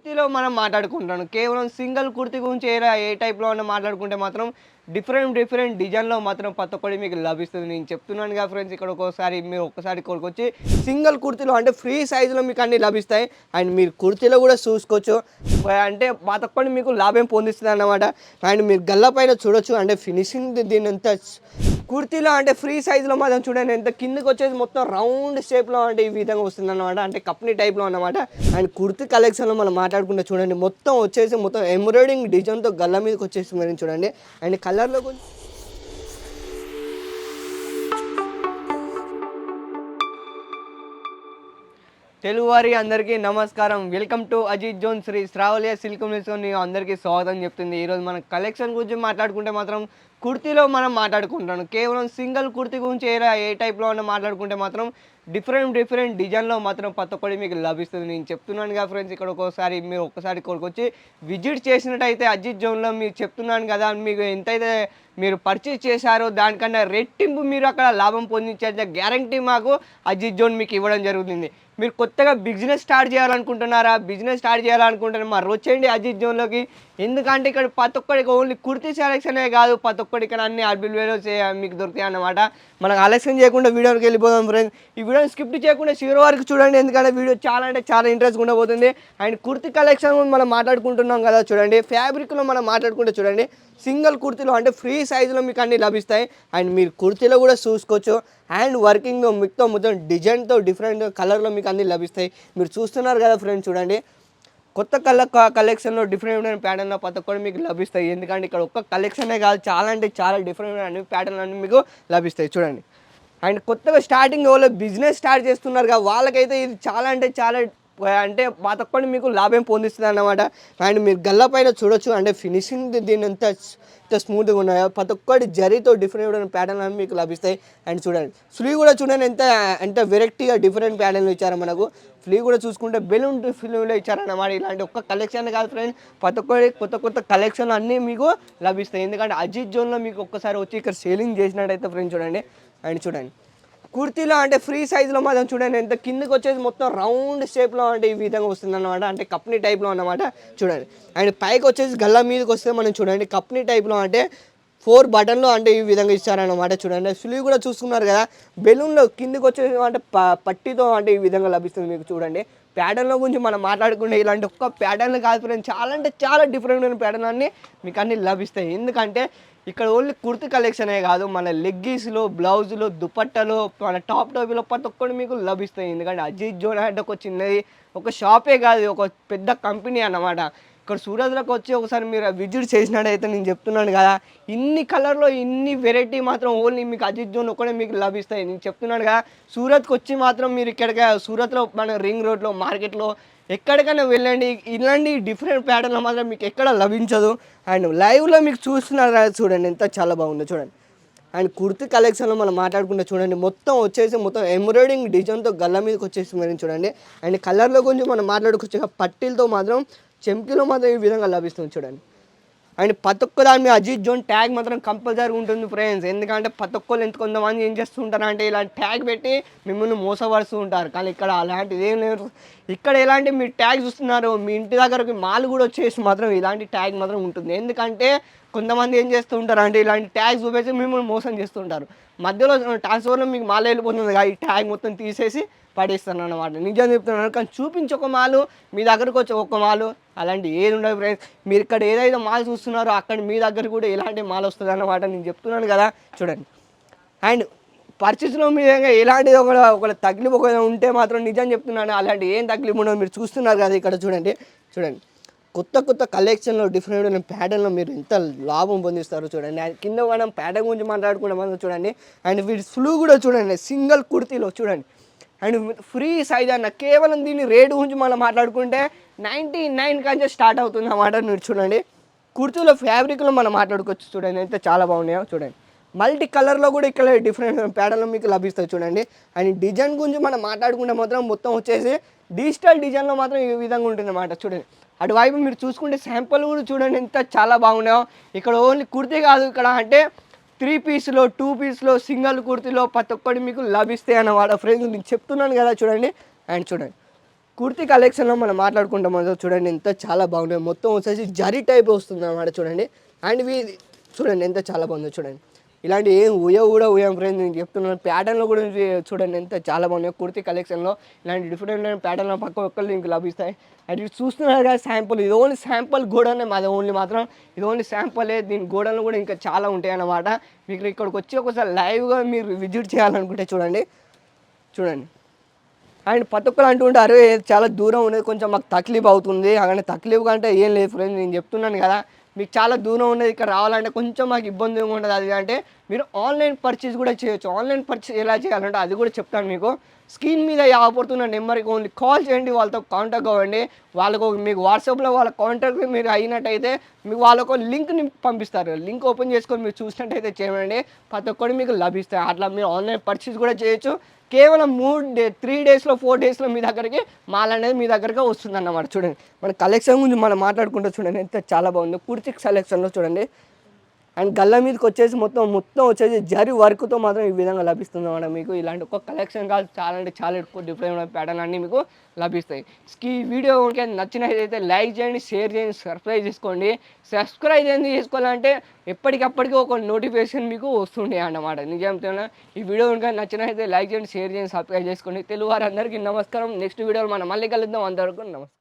కుర్తీలో మనం మాట్లాడుకుంటాను. కేవలం సింగిల్ కుర్తీ గురించి ఏ టైప్‌లో అన్నా మాట్లాడుకుంటే మాత్రం డిఫరెంట్ డిజైన్‌లో మాత్రం ప్రతి ఒక్కటి మీకు లభిస్తుంది. నేను చెప్తున్నానుగా ఫ్రెండ్స్, ఇక్కడ ఒక్కోసారి మీరు ఒక్కసారి ఇక్కడికొచ్చి సింగిల్ కుర్తీలో అంటే ఫ్రీ సైజ్‌లో మీకు అన్నీ లభిస్తాయి. అండ్ మీరు కుర్తీలో కూడా చూసుకోవచ్చు. అంటే ప్రతి ఒక్కటి మీకు లాభం పొందిస్తుందన్నమాట. అండ్ మీరు గల్ల పైన చూడొచ్చు, అంటే ఫినిషింగ్ దీనంతా కుర్తీలో అంటే ఫ్రీ సైజ్‌లో మాత్రం చూడండి ఎంత కిందకొచ్చేసి మొత్తం రౌండ్ షేప్‌లో అంటే ఈ విధంగా వస్తుందన్నమాట. అంటే కప్‌ని టైప్‌లో అన్నమాట. అండ్ కుర్తీ కలెక్షన్‌లో మనం మాట్లాడుకుంటే చూడండి, మొత్తం వచ్చేసి మొత్తం ఎంబ్రాయిడింగ్ డిజైన్‌తో గల్ల మీదకొచ్చేసి మరి చూడండి. అండ్ కలర్‌లో కొంచెం తెలుగువారి అందరికీ నమస్కారం. Welcome to Ajith zone Sri Sravaliya silk మిల్స్‌ని అందరికీ స్వాగతం చెప్తుంది. ఈరోజు మనం కలెక్షన్ గురించి మాట్లాడుకుంటే మాత్రం కుర్తీలో మనం మాట్లాడుకుంటాను. కేవలం సింగిల్ కుర్తీ గురించి ఏ టైప్‌లో అన్నా మాట్లాడుకుంటే మాత్రం డిఫరెంట్ డిజైన్‌లో మాత్రం ప్రతి ఒక్కటి మీకు లభిస్తుంది. నేను చెప్తున్నానుగా ఫ్రెండ్స్, ఇక్కడ ఒక్కోసారి మీరు ఒక్కసారి ఇక్కడికొచ్చి విజిట్ చేసినట్టయితే అజిత్ జోన్‌లో మీకు చెప్తున్నాను కదా, మీకు ఎంతైతే మీరు పర్చేజ్ చేశారో దానికన్నా రెట్టింపు మీరు అక్కడ లాభం పొందించే గ్యారంటీ మాకు అజిత్ జోన్ మీకు ఇవ్వడం జరుగుతుంది. మీరు కొత్తగా బిజినెస్ స్టార్ట్ చేయాలనుకుంటున్నారా? బిజినెస్ స్టార్ట్ చేయాలనుకుంటున్నారా? మరి వచ్చేయండి అజిత్ జోన్‌లోకి. ఎందుకంటే ఇక్కడ ప్రతి ఒక్కడికి ఓన్లీ కుర్తీ సెలక్షనే కాదు, ప్రతి ఒక్కటి ఇక్కడ అన్ని అవైలబుల్ మీకు దొరుకుతాయి అన్నమాట. మనం ఆలస్యం చేయకుండా వీడియోకి వెళ్ళిపోదాం ఫ్రెండ్స్. ఈ వీడియోని స్కిప్ చేయకుండా చివరి వరకు చూడండి, ఎందుకంటే వీడియో చాలా అంటే చాలా ఇంట్రెస్ట్గా ఉండబోతుంది. అండ్ కుర్తీ కలెక్షన్ మనం మాట్లాడుకుంటున్నాం కదా, చూడండి ఫ్యాబ్రిక్లో మనం మాట్లాడుకుంటే చూడండి సింగిల్ కుర్తీలో అంటే ఫ్రీ సైజులో మీకు అన్నీ లభిస్తాయి. అండ్ మీరు కుర్తీలో కూడా చూసుకోవచ్చు. అండ్ వర్కింగ్ మొత్తం డిజైన్తో డిఫరెంట్ కలర్లో మీకు అన్నీ లభిస్తాయి. మీరు చూస్తున్నారు కదా ఫ్రెండ్స్, చూడండి కొత్త కలెక్షన్లో డిఫరెంట్ ప్యాటర్న్లో ప్రతి ఒక్కటి మీకు లభిస్తాయి. ఎందుకంటే ఇక్కడ ఒక్క కలెక్షనే కాదు, చాలా అంటే చాలా డిఫరెంట్ అన్ని ప్యాటర్న్లు అన్నీ మీకు లభిస్తాయి చూడండి. అండ్ కొత్తగా స్టార్టింగ్ ఎవరో బిజినెస్ స్టార్ట్ చేస్తున్నారు కదా, వాళ్ళకైతే ఇది చాలా అంటే చాలా అంటే ప్రతి ఒక్కటి మీకు లాభం పొందిస్తుంది అన్నమాట. అండ్ మీరు గల్ల పైన చూడొచ్చు, అంటే ఫినిషింగ్ దీని ఎంత స్మూత్గా ఉన్నాయో, ప్రతి ఒక్కటి జరీతో డిఫరెంట్ ప్యాటర్న్ అని మీకు లభిస్తాయి. అండ్ చూడండి స్లీవ్ కూడా చూడండి ఎంత వెరైటీగా డిఫరెంట్ ప్యాటర్న్లు ఇచ్చారు మనకు. స్లీవ్ కూడా చూసుకుంటే బెలూన్ స్లీవ్లో ఇచ్చారన్నమాట. ఇలాంటి ఒక్క కలెక్షన్ కాదు ఫ్రెండ్స్, ప్రతి ఒక్కటి కొత్త కలెక్షన్లు అన్నీ మీకు లభిస్తాయి. ఎందుకంటే అజిత్ జోన్లో మీకు ఒక్కసారి వచ్చి ఇక్కడ సేలింగ్ చేసినట్టయితే ఫ్రెండ్స్ చూడండి. అండ్ చూడండి కుర్తీలో అంటే ఫ్రీ సైజ్లో మాత్రం చూడండి ఎంత కిందకి వచ్చేసి మొత్తం రౌండ్ షేప్లో అంటే ఈ విధంగా వస్తుంది అన్నమాట. అంటే కప్ని టైప్లో అన్నమాట చూడండి. అండ్ పైకి వచ్చేసి గల్లా మీదకి వస్తే మనం చూడండి కప్ని టైప్లో అంటే 4 బటన్లు అంటే ఈ విధంగా ఇచ్చారన్నమాట. చూడండి స్లీవ్ కూడా చూసుకున్నారు కదా, బెలూన్లో కిందకి వచ్చేసి అంటే పట్టీతో అంటే ఈ విధంగా లభిస్తుంది మీకు. చూడండి ప్యాటర్న్ల గురించి మనం మాట్లాడుకుంటే ఇలాంటి ఒక్క ప్యాటర్న్లు కాదు ఫ్రెండ్స్, చాలా అంటే చాలా డిఫరెంట్ ప్యాటర్న్ అన్నీ మీకు అన్నీ లభిస్తాయి. ఎందుకంటే ఇక్కడ ఓన్లీ కుర్తి కలెక్షనే కాదు, మన లెగ్గీస్లో, బ్లౌజులు, దుపట్టలు, మన టాప్లో ప్రతి ఒక్కటి మీకు లభిస్తాయి. ఎందుకంటే అజిత్ జోన్ అంటే ఒక చిన్నది ఒక షాపే కాదు, ఒక పెద్ద కంపెనీ అన్నమాట. ఇక్కడ సూరత్లోకి వచ్చి ఒకసారి మీరు విజిట్ చేసినట్టయితే నేను చెప్తున్నాను కదా, ఇన్ని కలర్లో ఇన్ని వెరైటీ మాత్రం ఓన్లీ మీకు అజిత్ జోన్ ఒకటే మీకు లభిస్తాయి. నేను చెప్తున్నాను కదా, సూరత్కి వచ్చి మాత్రం మీరు ఇక్కడికి సూరత్లో మన రింగ్ రోడ్లో మార్కెట్లో ఎక్కడికైనా వెళ్ళండి, ఇలాంటి డిఫరెంట్ ప్యాటర్న్లో మాత్రం మీకు ఎక్కడ లభించదు. అండ్ లైవ్లో మీకు చూస్తున్నారు కదా, చూడండి ఎంత చాలా బాగుందో చూడండి. అండ్ కుర్తీ కలెక్షన్లో మనం మాట్లాడుకుంటే చూడండి మొత్తం వచ్చేసి మొత్తం ఎంబ్రాయిడింగ్ డిజైన్తో గల్ల మీదకి వచ్చేసి మరి చూడండి. అండ్ కలర్లో కొంచెం మనం మాట్లాడుకోవచ్చు, పట్టీలతో మాత్రం చెంకిలో మాత్రం ఈ విధంగా లభిస్తుంది చూడండి. అండ్ ప్రతి ఒక్క దాని మీద అజిత్ జోన్ ట్యాగ్ మాత్రం కంపల్సరీ ఉంటుంది ఫ్రెండ్స్. ఎందుకంటే ప్రతి ఒక్కళ్ళు కొంతమంది ఏం చేస్తుంటారు అంటే ఇలాంటి ట్యాగ్ పెట్టి మిమ్మల్ని మోసపడుతూ ఉంటారు. కానీ ఇక్కడ అలాంటిది ఏం లేదు. ఇక్కడ ఎలాంటి మీరు ట్యాగ్ చూస్తున్నారు, మీ ఇంటి దగ్గరకి మాల్ కూడా వచ్చేసి మాత్రం ఇలాంటి ట్యాగ్ మాత్రం ఉంటుంది. ఎందుకంటే కొంతమంది ఏం చేస్తూ ఉంటారు అంటే ఇలాంటి ట్యాగ్ చూపేసి మిమ్మల్ని మోసం చేస్తుంటారు. మధ్యలో ట్రాన్స్ఫర్లో మీకు మాల్ వెళ్ళిపోతుంది కదా, ఈ ట్యాగ్ మొత్తం తీసేసి పడేస్తాను అనమాట. నిజం చెప్తున్నాను. కానీ చూపించి ఒక మాలు, మీ దగ్గరకు వచ్చి ఒక మాలు, అలాంటి ఏది ఉండదు ఫ్రెండ్స్. మీరు ఇక్కడ ఏదైతే మాల్ చూస్తున్నారో అక్కడ మీ దగ్గర కూడా ఇలాంటి మాల్ వస్తుంది అన్నమాట. నేను చెప్తున్నాను కదా చూడండి. అండ్ పర్చేస్లో మీ ఎలాంటిది ఒక తగిలిపు ఒక ఉంటే మాత్రం నిజం చెప్తున్నాను, అలాంటి ఏం తగిలిపు ఉండదు. మీరు చూస్తున్నారు కదా ఇక్కడ చూడండి. కొత్త కలెక్షన్లో డిఫరెంట్ ప్యాటర్న్లో మీరు ఎంత లాభం పొందిస్తారో చూడండి. అండ్ కింద మనం ప్యాటర్న్ గురించి మాట్లాడుకుంటే మనం చూడండి. అండ్ వీటి ఫ్లూ కూడా చూడండి సింగిల్ కుర్తీలో చూడండి. అండ్ ఫ్రీ సైజ్ అన్న, కేవలం దీని రేటు గురించి మనం మాట్లాడుకుంటే 99 కంటే స్టార్ట్ అవుతుంది అన్నమాట. మీరు చూడండి కుర్తీలో ఫ్యాబ్రిక్లో మనం మాట్లాడుకోవచ్చు. చూడండి ఎంత చాలా బాగున్నాయో చూడండి. మల్టీ కలర్లో కూడా ఇక్కడ డిఫరెంట్ ప్యాటర్న్లో మీకు లభిస్తాయి చూడండి. అండ్ డిజైన్ గురించి మనం మాట్లాడుకుంటే మాత్రం మొత్తం వచ్చేసి డిజిటల్ డిజైన్లో మాత్రం ఈ విధంగా ఉంటుంది అన్నమాట. చూడండి అటువైపు మీరు చూసుకుంటే శాంపుల్ కూడా చూడండి ఎంత చాలా బాగున్నాయో. ఇక్కడ ఓన్లీ కుర్తీ కాదు, ఇక్కడ అంటే 3 పీస్లో 2 పీస్లో సింగిల్ కుర్తీలో ప్రతి ఒక్కటి మీకు లభిస్తాయి అన్నమాట ఫ్రెండ్స్. నేను చెప్తున్నాను కదా చూడండి. అండ్ చూడండి కుర్తీ కలెక్షన్లో మనం మాట్లాడుకుంటాం మొదలు చూడండి ఎంత చాలా బాగున్నాయి. మొత్తం వచ్చేసి జరీ టైప్ వస్తుంది అన్నమాట చూడండి. అండ్ ఇవి చూడండి ఎంత చాలా బాగుందో చూడండి. ఇలాంటి ఏం కూడా ఉయం ఫ్రెండ్స్ నేను చెప్తున్నాను. ప్యాటర్న్లో కూడా చూడండి ఎంత చాలా బాగున్నాయి. కుర్తీ కలెక్షన్లో ఇలాంటి డిఫరెంట్ ప్యాటర్న్లో పక్క ఒక్కళ్ళు మీకు లభిస్తాయి. అండ్ ఇది చూస్తున్నారు కదా శాంపుల్, ఇది ఓన్లీ శాంపుల్ గోడనే మాది ఓన్లీ మాత్రం ఇది ఓన్లీ శాంపులే. దీని గోడలు కూడా ఇంకా చాలా ఉంటాయి అన్నమాట. మీకు ఇక్కడికి వచ్చి ఒకసారి లైవ్గా మీరు విజిట్ చేయాలనుకుంటే చూడండి చూడండి. అండ్ ప్రతి ఒక్కరు అంటుంటారు చాలా దూరం ఉన్నది కొంచెం మాకు తక్లీఫ్ అవుతుంది. అలానే తక్లీఫ్ అంటే ఏం లేదు ఫ్రెండ్స్, నేను చెప్తున్నాను కదా మీకు చాలా దూరం ఉన్నది ఇక్కడ రావాలంటే కొంచెం మాకు ఇబ్బందిగా ఉంటుంది. అది అంటే మీరు ఆన్లైన్ పర్చేస్ కూడా చేయొచ్చు. ఆన్లైన్ పర్చేస్ ఎలా చేయాలంటే అది కూడా చెప్తాను మీకు. స్క్రీన్ మీద యావపడుతున్న నెంబర్కి ఓన్లీ కాల్ చేయండి, వాళ్ళతో కాంటాక్ట్ అవ్వండి. వాళ్ళకు మీకు వాట్సాప్లో వాళ్ళ కాంటాక్ట్ మీరు అయినట్టయితే మీకు వాళ్ళకు లింక్ని పంపిస్తారు. లింక్ ఓపెన్ చేసుకొని మీరు చూసినట్టయితే చేయండి, ప్రతి ఒక్కటి మీకు లభిస్తాయి. అట్లా మీరు ఆన్లైన్ పర్చేస్ కూడా చేయొచ్చు. కేవలం 3 డేస్లో 4 డేస్లో మీ దగ్గరికి మాల్ అనేది మీ దగ్గరగా వస్తుంది అన్నమాట. చూడండి మన కలెక్షన్ గురించి మనం మాట్లాడుకుంటూ చూడండి ఎంత చాలా బాగుందో కుర్తీ కలెక్షన్లో చూడండి. అండ్ గల్ల మీదకి వచ్చేసి మొత్తం వచ్చేసి జరీ వర్క్తో మాత్రం ఈ విధంగా లభిస్తుంది అన్నమాట. మీకు ఇలాంటి ఒక కలెక్షన్ కాదు, చాలా అంటే చాలా ఎక్కువ డిఫరెంట్ ప్యాటర్న్ అన్నీ మీకు లభిస్తాయి. ఈ వీడియో కనుక నచ్చినట్లయితే లైక్ చేయండి, షేర్ చేయండి, సబ్స్క్రైబ్ చేసుకోండి. సబ్స్క్రైబ్ ఏంది చేసుకోవాలంటే ఎప్పటికప్పటికి ఒక నోటిఫికేషన్ మీకు వస్తుండే అన్నమాట. నిజం ఈ వీడియో కనుక నచ్చినట్లయితే లైక్ చేయండి, షేర్ చేయండి, సబ్స్క్రైబ్ చేసుకోండి. తెలుగు వారందరికీ నమస్కారం. నెక్స్ట్ వీడియోలో మనం మళ్ళీ కలుద్దాం. అందరికీ నమస్కారం.